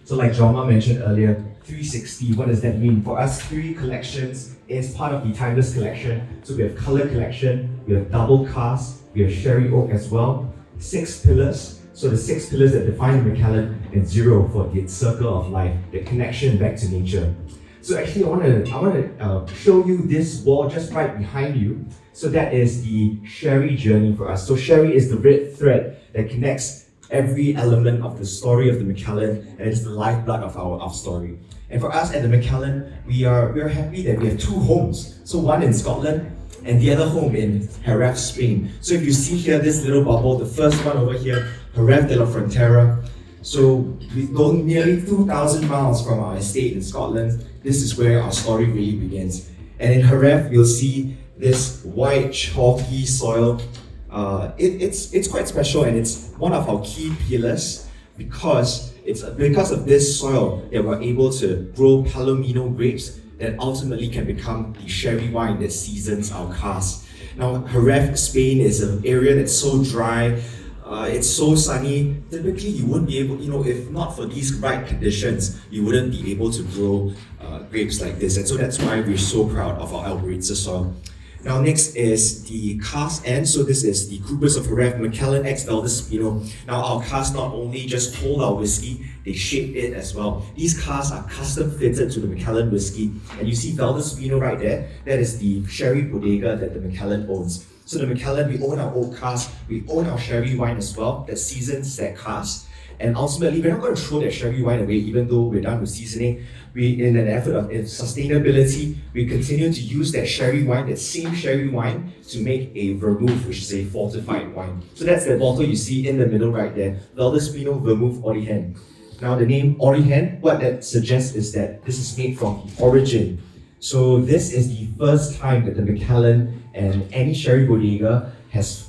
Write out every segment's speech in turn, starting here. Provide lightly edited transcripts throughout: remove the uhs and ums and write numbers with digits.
So like Joma mentioned earlier, 360, what does that mean? For us, 3 collections is part of the timeless collection. So we have color collection, we have double cast, we have sherry oak as well. 6 pillars. So the 6 pillars that define the Macallan, and 0 for the circle of life, the connection back to nature. So actually, I want to show you this wall just right behind you. So that is the sherry journey for us. So sherry is the red thread that connects every element of the story of the Macallan, and it's the lifeblood of our story. And for us at the Macallan, we are happy that we have 2 homes. So one in Scotland and the other home in Jerez, Spain. So if you see here this little bubble, the first one over here, Jerez de la Frontera. So we go nearly 2,000 miles from our estate in Scotland. This is where our story really begins. And in Jerez, you'll see this white chalky soil. It's quite special, and it's one of our key pillars because it's because of this soil that we're able to grow Palomino grapes that ultimately can become the sherry wine that seasons our cask. Now, Jerez, Spain is an area that's so dry, it's so sunny. Typically, you wouldn't be able, if not for these right conditions, you wouldn't be able to grow grapes like this. And so that's why we're so proud of our Alberitza soil. Now next is the cask end. So this is the Coopers of Jerez Macallan X Valdespino. Now our casks not only just hold our whiskey, they shape it as well. These casks are custom fitted to the Macallan whiskey. And you see Valdespino right there, that is the sherry bodega that the Macallan owns. So the Macallan, we own our old cask, we own our sherry wine as well, that seasons that cask. And ultimately, we're not going to throw that sherry wine away, even though we're done with seasoning. We, in an effort of sustainability, we continue to use that sherry wine, that same sherry wine, to make a vermouth, which is a fortified wine. So that's the bottle you see in the middle right there, Valdespino Vermouth Origen. Now the name Origen, what that suggests is that this is made from the origin. So this is the first time that the Macallan and any sherry bodega has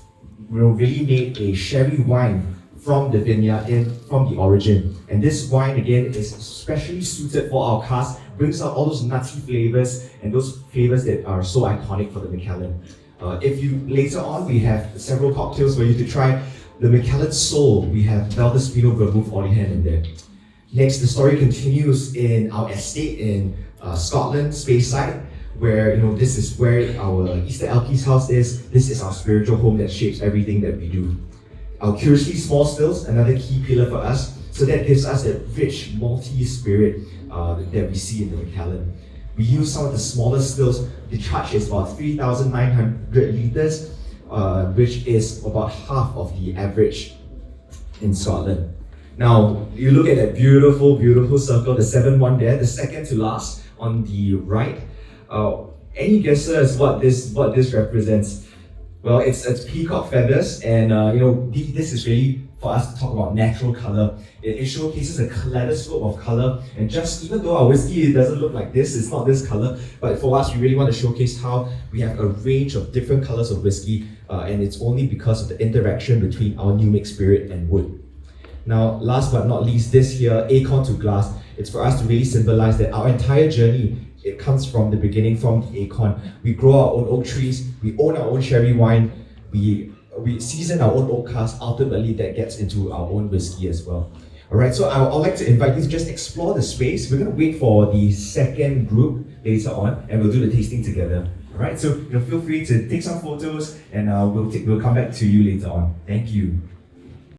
really made a sherry wine from the vineyard, from the origin. And this wine again is especially suited for our cask, brings out all those nutty flavors and those flavors that are so iconic for the Macallan. Later on, we have several cocktails for you to try. The Macallan Soul, we have Valdespino Vermouth Origen in there. Next, the story continues in our estate in Scotland, Speyside, where this is where our Easter Elkies house is. This is our spiritual home that shapes everything that we do. Our curiously small stills, another key pillar for us. So that gives us that rich, malty spirit that we see in the Macallan. We use some of the smaller stills. The charge is about 3,900 liters, which is about half of the average in Scotland. Now, you look at that beautiful, beautiful circle, the 7-1 there, the second to last on the right. Any guesses what this represents? Well, it's peacock feathers, and this is really for us to talk about natural color. It showcases a kaleidoscope of color, and just even though our whiskey doesn't look like this, it's not this color, but for us, we really want to showcase how we have a range of different colors of whiskey, and it's only because of the interaction between our new mixed spirit and wood. Now, last but not least, this here, acorn to glass, it's for us to really symbolize that our entire journey, it comes from the beginning, from the acorn. We grow our own oak trees, we own our own sherry wine, we season our own oak cask. Ultimately, that gets into our own whiskey as well. Alright, so I'd like to invite you to just explore the space. We're going to wait for the second group later on, and we'll do the tasting together. Alright, so feel free to take some photos, and we'll come back to you later on. Thank you.